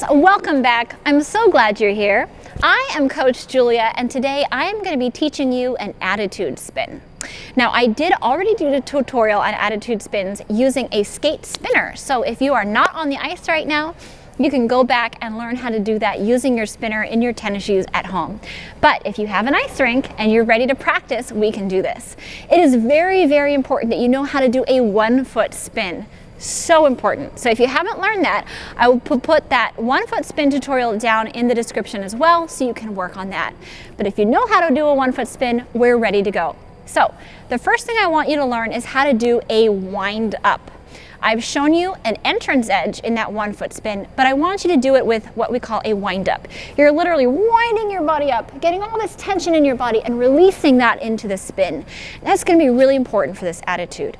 Spinners, welcome back. I'm so glad you're here. I am Coach Julia, and today I am going to be teaching you an attitude spin. Now, I did already do a tutorial on attitude spins using a skate spinner, so if you are not on the ice right now, you can go back and learn how to do that using your spinner in your tennis shoes at home. But if you have an ice rink and you're ready to practice, we can do this. It is very, very important that you know how to do a 1-foot spin. So important. So if you haven't learned that, I will put that 1-foot spin tutorial down in the description as well, so you can work on that. But if you know how to do a 1-foot spin, we're ready to go. So the first thing I want you to learn is how to do a wind up. I've shown you an entrance edge in that 1-foot spin, but I want you to do it with what we call a wind up. You're literally winding your body up, getting all this tension in your body and releasing that into the spin. That's going to be really important for this attitude.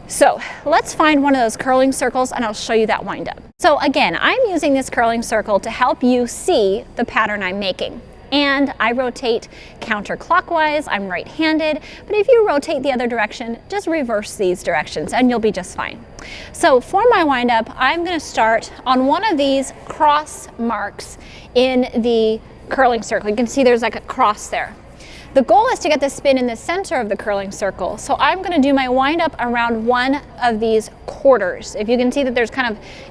So let's find one of those curling circles and I'll show you that wind up. So again, I'm using this curling circle to help you see the pattern I'm making. And I rotate counterclockwise, I'm right-handed, but if you rotate the other direction, just reverse these directions and you'll be just fine. So for my wind up, I'm gonna start on one of these cross marks in the curling circle. You can see there's like a cross there. The goal is to get the spin in the center of the curling circle. So I'm gonna do my wind up around one of these quarters. If you can see that there's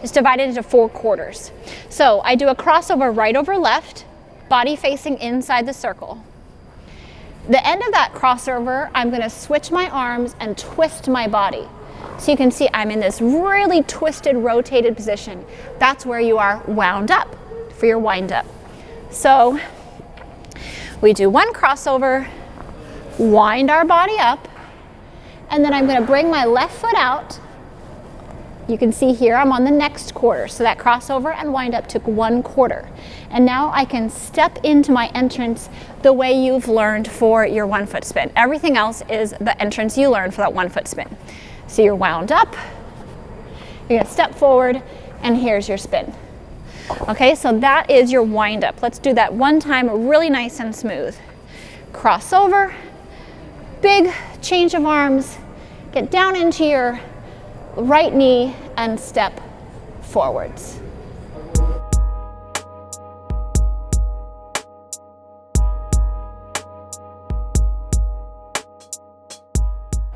it's divided into 4 quarters. So I do a crossover right over left, body facing inside the circle. The end of that crossover, I'm gonna switch my arms and twist my body. So you can see I'm in this really twisted, rotated position. That's where you are wound up for your wind up. So we do one crossover, wind our body up, and then I'm gonna bring my left foot out. You can see here I'm on the next quarter. So that crossover and wind up took 1 quarter. And now I can step into my entrance the way you've learned for your 1-foot spin. Everything else is the entrance you learned for that 1-foot spin. So you're wound up, you're gonna step forward, and here's your spin. Okay, so that is your wind up. Let's do that one time, really nice and smooth. Cross over, big change of arms, get down into your right knee and step forwards.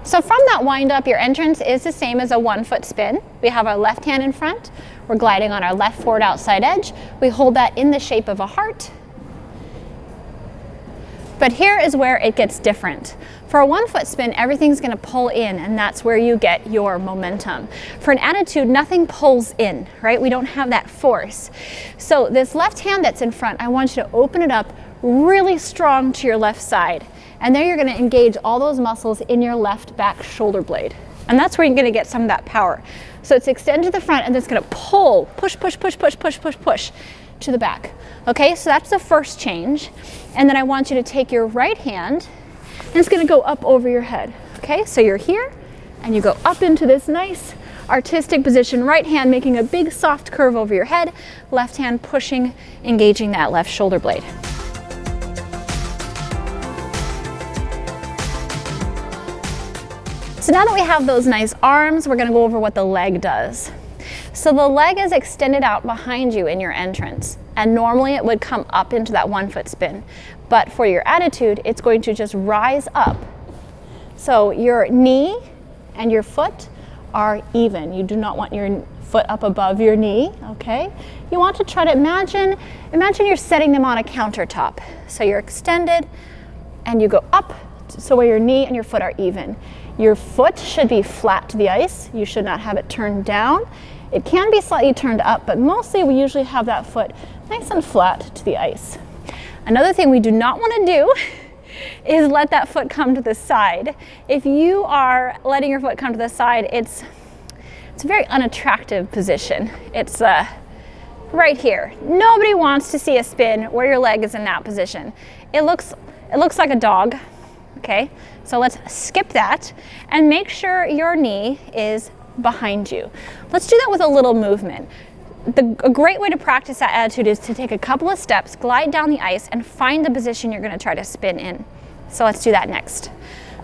So from that wind up, your entrance is the same as a 1-foot spin. We have our left hand in front. We're gliding on our left forward outside edge. We hold that in the shape of a heart. But here is where it gets different. For a 1-foot spin, everything's gonna pull in, and that's where you get your momentum. For an attitude, nothing pulls in, right? We don't have that force. So this left hand that's in front, I want you to open it up really strong to your left side. And there you're gonna engage all those muscles in your left back shoulder blade. And that's where you're gonna get some of that power. So it's extend to the front and it's gonna pull, push, push, push, push, push, push, push to the back. Okay, so that's the first change. And then I want you to take your right hand and it's gonna go up over your head. Okay, so you're here and you go up into this nice artistic position, right hand making a big soft curve over your head, left hand pushing, engaging that left shoulder blade. So now that we have those nice arms, we're gonna go over what the leg does. So the leg is extended out behind you in your entrance, and normally it would come up into that 1-foot spin. But for your attitude, it's going to just rise up. So your knee and your foot are even. You do not want your foot up above your knee, okay? You want to try to imagine you're setting them on a countertop. So you're extended and you go up, so where your knee and your foot are even. Your foot should be flat to the ice. You should not have it turned down. It can be slightly turned up, but mostly we usually have that foot nice and flat to the ice. Another thing we do not want to do is let that foot come to the side. If you are letting your foot come to the side, it's a very unattractive position. It's right here. Nobody wants to see a spin where your leg is in that position. It looks like a dog. Okay, so let's skip that and make sure your knee is behind you. Let's do that with a little movement. A great way to practice that attitude is to take a couple of steps, glide down the ice, and find the position you're gonna try to spin in. So let's do that next.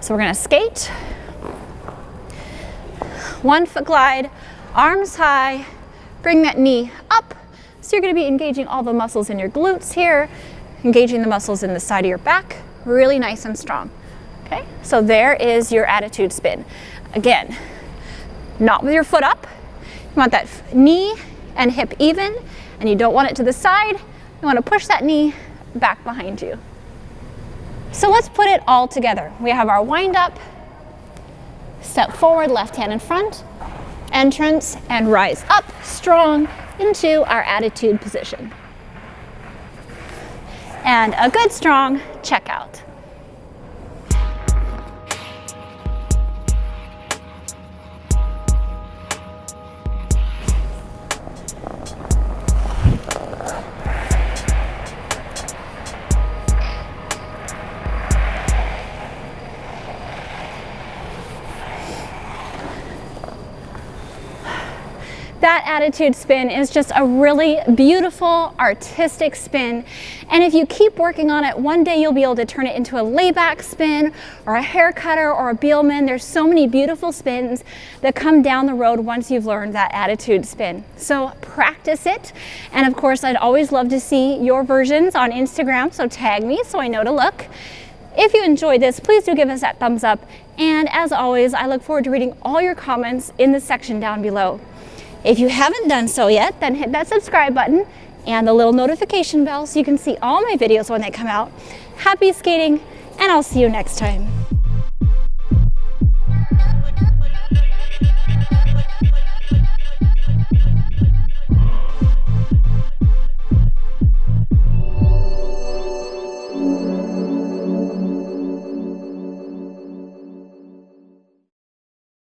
So we're gonna skate, 1-foot glide, arms high, bring that knee up, So you're going to be engaging all the muscles in your glutes here, engaging the muscles in the side of your back, really nice and strong. Okay, so there is your attitude spin. Again, not with your foot up. You want that knee and hip even, and you don't want it to the side. You want to push that knee back behind you. So let's put it all together. We have our wind up, step forward, left hand in front, entrance, and rise up strong into our attitude position. And a good strong checkout. That attitude spin is just a really beautiful, artistic spin. And if you keep working on it, one day you'll be able to turn it into a layback spin or a hair cutter or a beilman. There's so many beautiful spins that come down the road once you've learned that attitude spin. So practice it. And of course, I'd always love to see your versions on Instagram, so tag me so I know to look. If you enjoyed this, please do give us that thumbs up. And as always, I look forward to reading all your comments in the section down below. If you haven't done so yet, then hit that subscribe button and the little notification bell so you can see all my videos when they come out. Happy skating, and I'll see you next time.